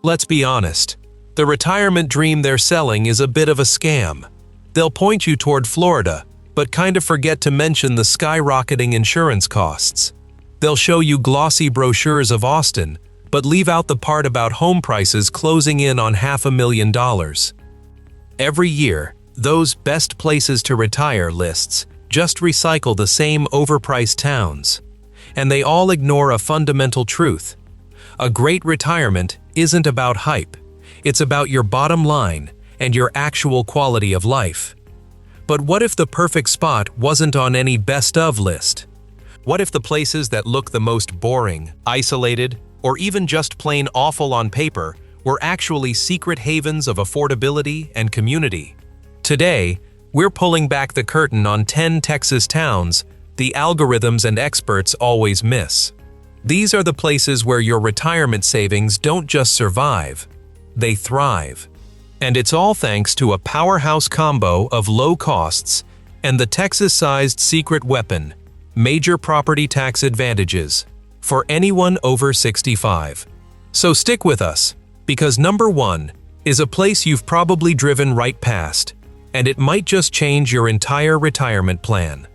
Let's be honest, the retirement dream they're selling is a bit of a scam. They'll point you toward Florida, but kind of forget to mention the skyrocketing insurance costs. They'll show you glossy brochures of Austin, but leave out the part about home prices closing in on $500,000. Every year, those best places to retire lists just recycle the same overpriced towns. And they all ignore a fundamental truth. A great retirement isn't about hype. It's about your bottom line and your actual quality of life. But what if the perfect spot wasn't on any best of list? What if the places that look the most boring, isolated, or even just plain awful on paper were actually secret havens of affordability and community? Today, we're pulling back the curtain on 10 Texas towns the algorithms and experts always miss. These are the places where your retirement savings don't just survive, they thrive. And it's all thanks to a powerhouse combo of low costs and the Texas-sized secret weapon, major property tax advantages, for anyone over 65. So stick with us, because number 1 is a place you've probably driven right past, and it might just change your entire retirement plan.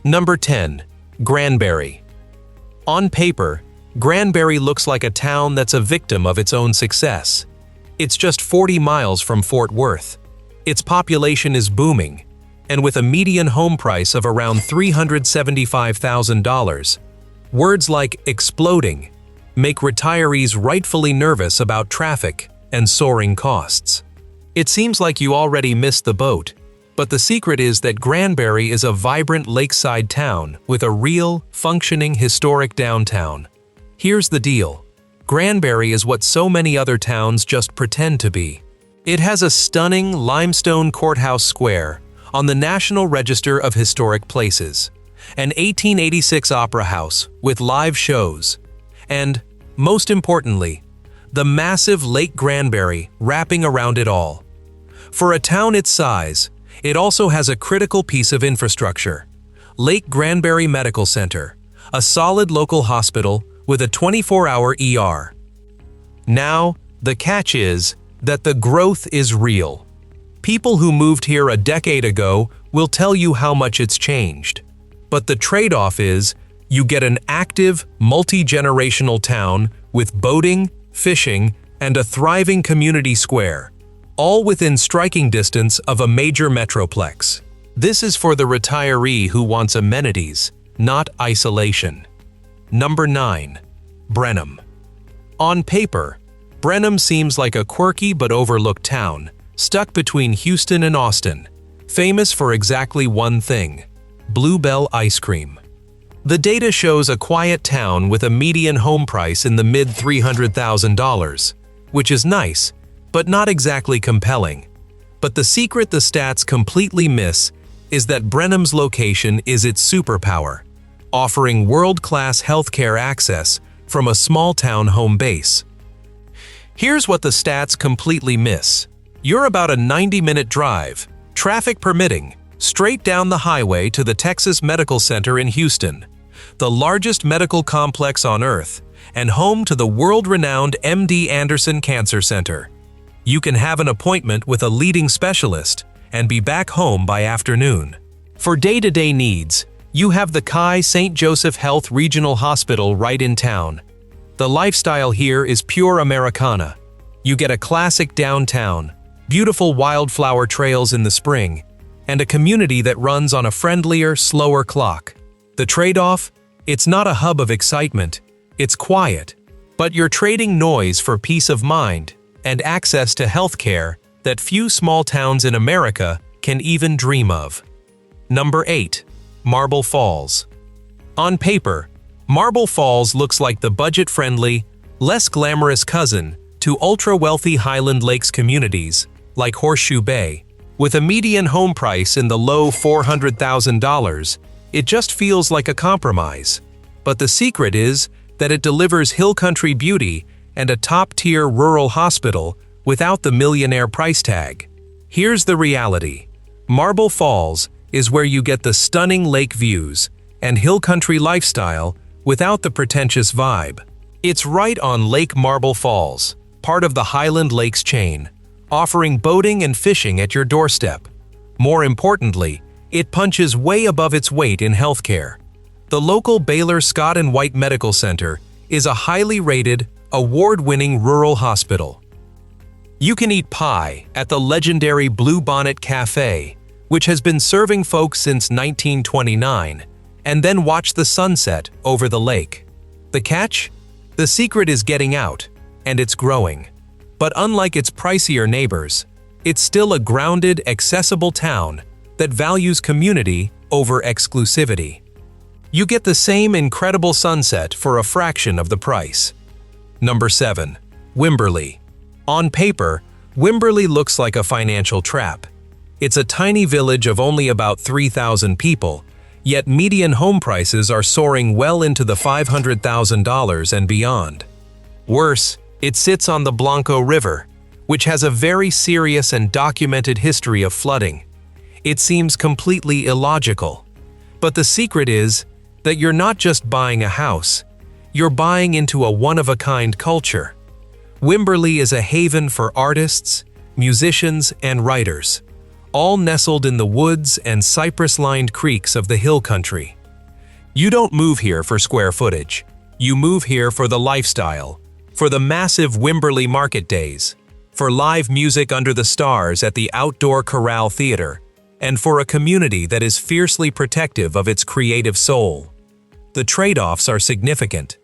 Number 10. Granbury. On paper, Granbury looks like a town that's a victim of its own success. It's just 40 miles from Fort Worth. Its population is booming, and with a median home price of around $375,000, words like exploding make retirees rightfully nervous about traffic and soaring costs. It seems like you already missed the boat. But the secret is that Granbury is a vibrant lakeside town with a real, functioning historic downtown. Here's the deal. Granbury is what so many other towns just pretend to be. It has a stunning limestone courthouse square on the National Register of Historic Places, an 1886 opera house with live shows, and, most importantly, the massive Lake Granbury wrapping around it all. For a town its size, it also has a critical piece of infrastructure: Lake Granbury Medical Center, a solid local hospital with a 24-hour ER. Now, the catch is that the growth is real. People who moved here a decade ago will tell you how much it's changed. But the trade-off is you get an active, multi-generational town with boating, fishing, and a thriving community square, all within striking distance of a major metroplex. This is for the retiree who wants amenities, not isolation. Number 9. Brenham. On paper, Brenham seems like a quirky but overlooked town, stuck between Houston and Austin, famous for exactly one thing: Bluebell ice cream. The data shows a quiet town with a median home price in the mid-$300,000, which is nice, but not exactly compelling. But the secret the stats completely miss is that Brenham's location is its superpower, offering world-class healthcare access from a small-town home base. Here's what the stats completely miss. You're about a 90-minute drive, traffic permitting, straight down the highway to the Texas Medical Center in Houston, the largest medical complex on Earth, and home to the world-renowned MD Anderson Cancer Center. You can have an appointment with a leading specialist and be back home by afternoon. For day-to-day needs, you have the Chi St. Joseph Health Regional Hospital right in town. The lifestyle here is pure Americana. You get a classic downtown, beautiful wildflower trails in the spring, and a community that runs on a friendlier, slower clock. The trade-off? It's not a hub of excitement, it's quiet, but you're trading noise for peace of mind and access to healthcare that few small towns in America can even dream of. Number 8. Marble Falls. On paper, Marble Falls looks like the budget-friendly, less glamorous cousin to ultra-wealthy Highland Lakes communities like Horseshoe Bay. With a median home price in the low $400,000, it just feels like a compromise. But the secret is that it delivers hill country beauty and a top-tier rural hospital without the millionaire price tag. Here's the reality. Marble Falls is where you get the stunning lake views and hill country lifestyle without the pretentious vibe. It's right on Lake Marble Falls, part of the Highland Lakes chain, offering boating and fishing at your doorstep. More importantly, it punches way above its weight in healthcare. The local Baylor Scott and White Medical Center is a highly rated, award-winning rural hospital. You can eat pie at the legendary Blue Bonnet Cafe, which has been serving folks since 1929, and then watch the sunset over the lake. The catch? The secret is getting out, and it's growing. But unlike its pricier neighbors, it's still a grounded, accessible town that values community over exclusivity. You get the same incredible sunset for a fraction of the price. Number 7. Wimberley. On paper, Wimberley looks like a financial trap. It's a tiny village of only about 3,000 people, yet median home prices are soaring well into the $500,000 and beyond. Worse, it sits on the Blanco River, which has a very serious and documented history of flooding. It seems completely illogical. But the secret is that you're not just buying a house, you're buying into a one-of-a-kind culture. Wimberley is a haven for artists, musicians, and writers, all nestled in the woods and cypress-lined creeks of the hill country. You don't move here for square footage. You move here for the lifestyle, for the massive Wimberley market days, for live music under the stars at the outdoor Chorale Theater, and for a community that is fiercely protective of its creative soul. The trade-offs are significant.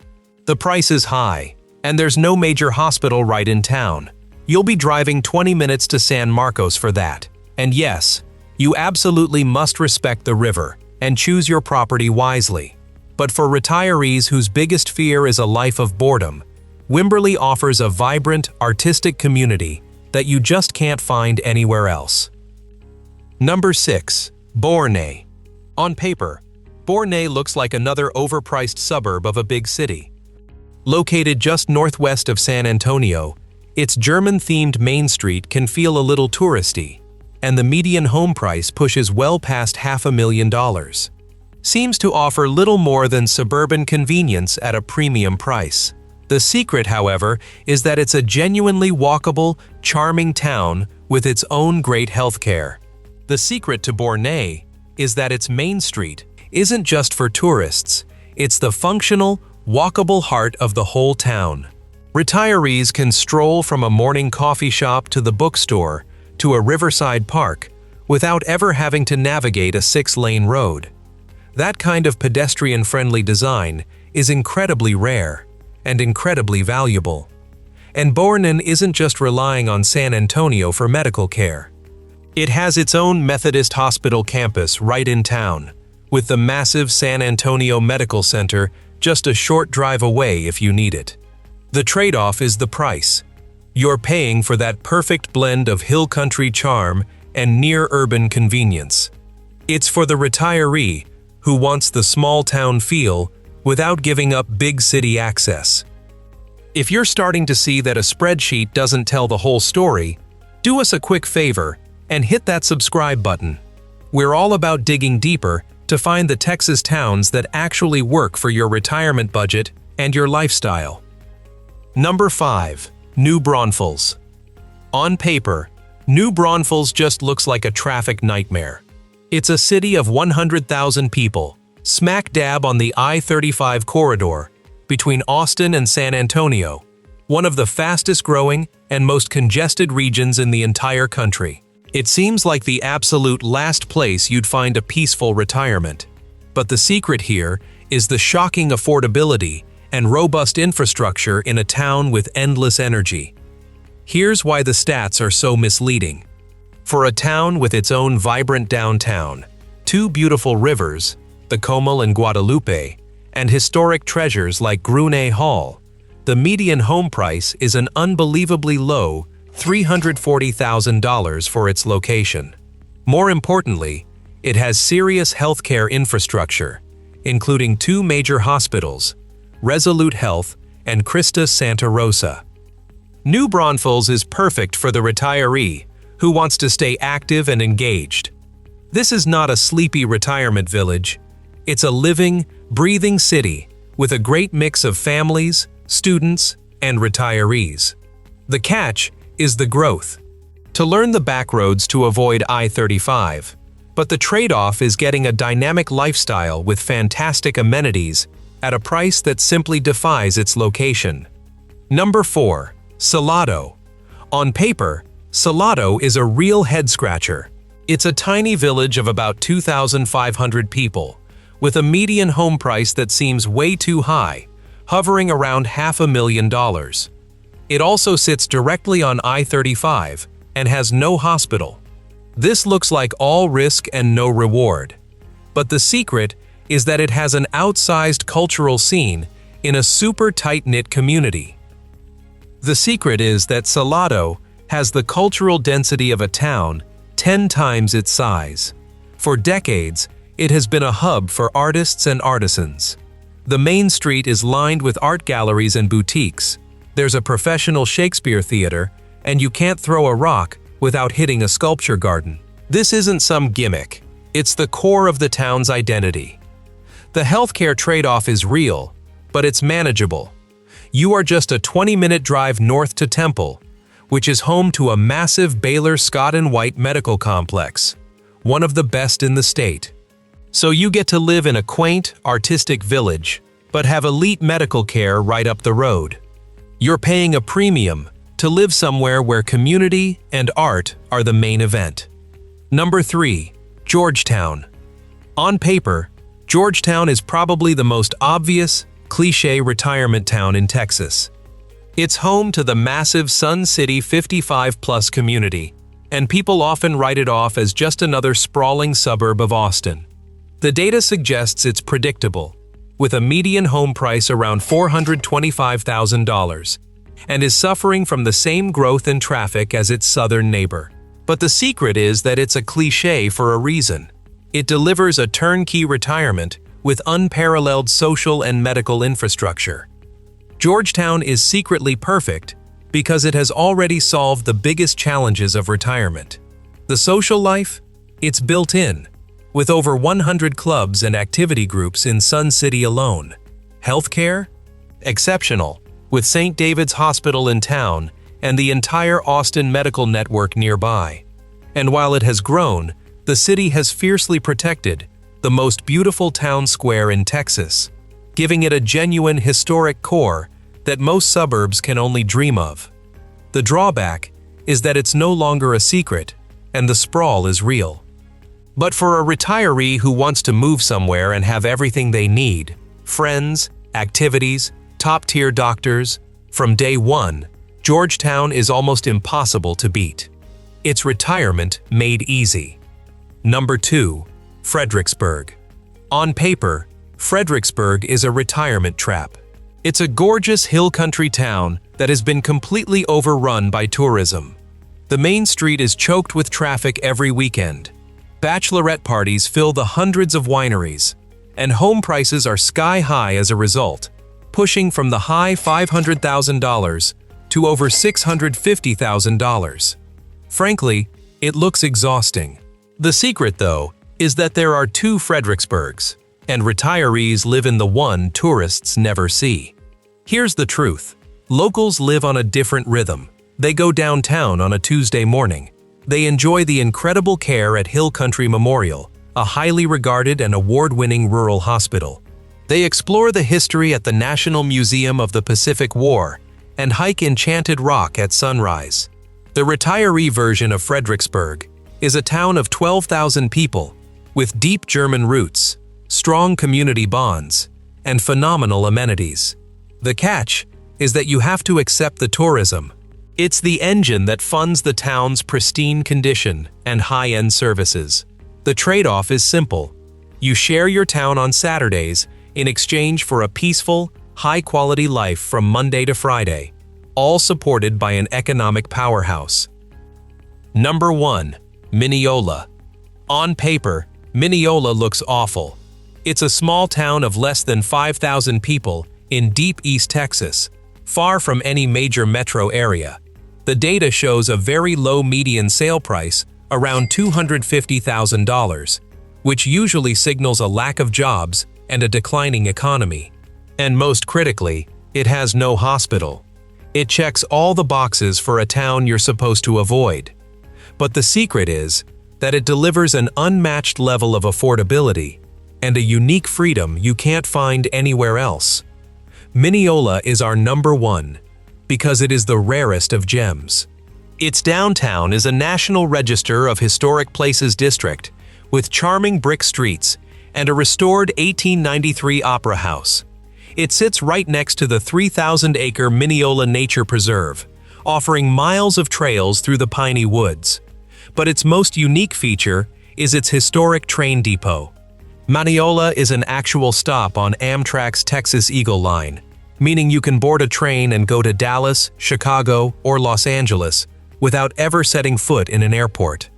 The price is high, and there's no major hospital right in town. You'll be driving 20 minutes to San Marcos for that. And yes, you absolutely must respect the river and choose your property wisely. But for retirees whose biggest fear is a life of boredom, Wimberley offers a vibrant, artistic community that you just can't find anywhere else. Number 6. Boerne. On paper, Boerne looks like another overpriced suburb of a big city. Located just northwest of San Antonio, its German-themed Main Street can feel a little touristy, and the median home price pushes well past $500,000. Seems to offer little more than suburban convenience at a premium price. The secret, however, is that it's a genuinely walkable, charming town with its own great healthcare. The secret to Boerne is that its Main Street isn't just for tourists, it's the functional, walkable heart of the whole town. Retirees can stroll from a morning coffee shop to the bookstore to a riverside park without ever having to navigate a 6-lane road. That kind of pedestrian-friendly design is incredibly rare and incredibly valuable. And Boerne isn't just relying on San Antonio for medical care. It has its own Methodist hospital campus right in town, with the massive San Antonio Medical Center just a short drive away if you need it. The trade-off is the price. You're paying for that perfect blend of hill country charm and near-urban convenience. It's for the retiree who wants the small-town feel without giving up big city access. If you're starting to see that a spreadsheet doesn't tell the whole story, do us a quick favor and hit that subscribe button. We're all about digging deeper to find the Texas towns that actually work for your retirement budget and your lifestyle. Number 5. New Braunfels. On paper, New Braunfels just looks like a traffic nightmare. It's a city of 100,000 people, smack dab on the I-35 corridor between Austin and San Antonio, one of the fastest growing and most congested regions in the entire country. It seems like the absolute last place you'd find a peaceful retirement. But the secret here is the shocking affordability and robust infrastructure in a town with endless energy. Here's why the stats are so misleading. For a town with its own vibrant downtown, 2 beautiful rivers, the Comal and Guadalupe, and historic treasures like Grune Hall, the median home price is an unbelievably low $340,000 for its location. More importantly, it has serious healthcare infrastructure, including 2 major hospitals, Resolute Health and Christa Santa Rosa. New Braunfels is perfect for the retiree who wants to stay active and engaged. This is not a sleepy retirement village. It's a living, breathing city with a great mix of families, students, and retirees. The catch is the growth. To learn the back roads to avoid I-35. But the trade-off is getting a dynamic lifestyle with fantastic amenities at a price that simply defies its location. Number 4. Salado. On paper, Salado is a real head-scratcher. It's a tiny village of about 2,500 people, with a median home price that seems way too high, hovering around $500,000. It also sits directly on I-35 and has no hospital. This looks like all risk and no reward. But the secret is that it has an outsized cultural scene in a super tight-knit community. The secret is that Salado has the cultural density of a town 10 times its size. For decades, it has been a hub for artists and artisans. The main street is lined with art galleries and boutiques. There's a professional Shakespeare theater, and you can't throw a rock without hitting a sculpture garden. This isn't some gimmick. It's the core of the town's identity. The healthcare trade-off is real, but it's manageable. You are just a 20-minute drive north to Temple, which is home to a massive Baylor Scott & White medical complex, one of the best in the state. So you get to live in a quaint, artistic village, but have elite medical care right up the road. You're paying a premium to live somewhere where community and art are the main event. Number 3. Georgetown. On paper, Georgetown is probably the most obvious, cliché retirement town in Texas. It's home to the massive Sun City 55-plus community, and people often write it off as just another sprawling suburb of Austin. The data suggests it's predictable, with a median home price around $425,000, and is suffering from the same growth in traffic as its southern neighbor. But the secret is that it's a cliché for a reason. It delivers a turnkey retirement with unparalleled social and medical infrastructure. Georgetown is secretly perfect because it has already solved the biggest challenges of retirement. The social life? It's built in, with over 100 clubs and activity groups in Sun City alone. Healthcare? Exceptional, with St. David's Hospital in town and the entire Austin medical network nearby. And while it has grown, the city has fiercely protected the most beautiful town square in Texas, giving it a genuine historic core that most suburbs can only dream of. The drawback is that it's no longer a secret, and the sprawl is real. But for a retiree who wants to move somewhere and have everything they need, friends, activities, top-tier doctors, from day one, Georgetown is almost impossible to beat. It's retirement made easy. Number 2. Fredericksburg. On paper, Fredericksburg is a retirement trap. It's a gorgeous hill country town that has been completely overrun by tourism. The main street is choked with traffic every weekend. Bachelorette parties fill the hundreds of wineries, and home prices are sky-high as a result, pushing from the high $500,000 to over $650,000. Frankly, it looks exhausting. The secret, though, is that there are 2 Fredericksburgs, and retirees live in the one tourists never see. Here's the truth. Locals live on a different rhythm. They go downtown on a Tuesday morning. They enjoy the incredible care at Hill Country Memorial, a highly regarded and award-winning rural hospital. They explore the history at the National Museum of the Pacific War and hike Enchanted Rock at sunrise. The retiree version of Fredericksburg is a town of 12,000 people with deep German roots, strong community bonds, and phenomenal amenities. The catch is that you have to accept the tourism. It's the engine that funds the town's pristine condition and high-end services. The trade-off is simple. You share your town on Saturdays in exchange for a peaceful, high-quality life from Monday to Friday, all supported by an economic powerhouse. Number 1. Mineola. On paper, Mineola looks awful. It's a small town of less than 5,000 people in deep East Texas, far from any major metro area. The data shows a very low median sale price, around $250,000, which usually signals a lack of jobs and a declining economy. And most critically, it has no hospital. It checks all the boxes for a town you're supposed to avoid. But the secret is that it delivers an unmatched level of affordability and a unique freedom you can't find anywhere else. Mineola is our number one because it is the rarest of gems. Its downtown is a National Register of Historic Places district with charming brick streets and a restored 1893 opera house. It sits right next to the 3,000-acre Mineola Nature Preserve, offering miles of trails through the Piney Woods. But its most unique feature is its historic train depot. Mineola is an actual stop on Amtrak's Texas Eagle line, meaning you can board a train and go to Dallas, Chicago, or Los Angeles without ever setting foot in an airport.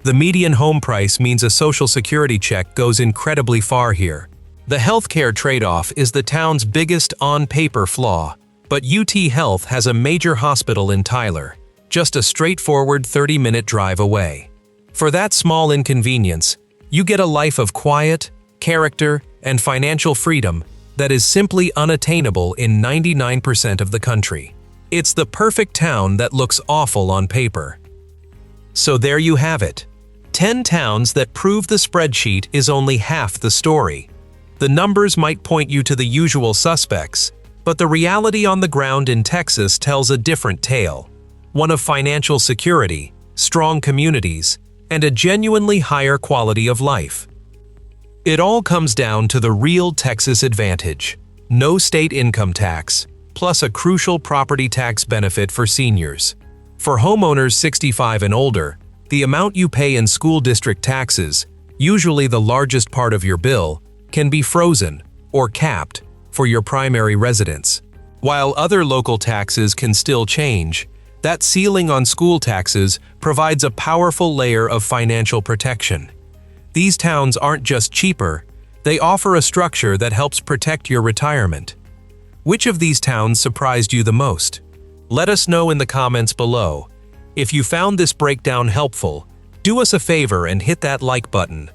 The median home price means a Social Security check goes incredibly far here. The healthcare trade-off is the town's biggest on-paper flaw, but UT Health has a major hospital in Tyler, just a straightforward 30-minute drive away. For that small inconvenience, you get a life of quiet, character, and financial freedom that is simply unattainable in 99% of the country. It's the perfect town that looks awful on paper. So there you have it. 10 towns that prove the spreadsheet is only half the story. The numbers might point you to the usual suspects, but the reality on the ground in Texas tells a different tale. One of financial security, strong communities, and a genuinely higher quality of life. It all comes down to the real Texas advantage: no state income tax, plus a crucial property tax benefit for seniors. For homeowners 65 and older, the amount you pay in school district taxes, usually the largest part of your bill, can be frozen or capped for your primary residence. While other local taxes can still change, that ceiling on school taxes provides a powerful layer of financial protection. These towns aren't just cheaper, they offer a structure that helps protect your retirement. Which of these towns surprised you the most? Let us know in the comments below. If you found this breakdown helpful, do us a favor and hit that like button.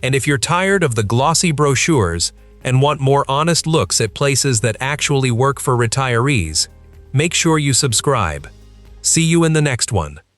And if you're tired of the glossy brochures and want more honest looks at places that actually work for retirees, make sure you subscribe. See you in the next one.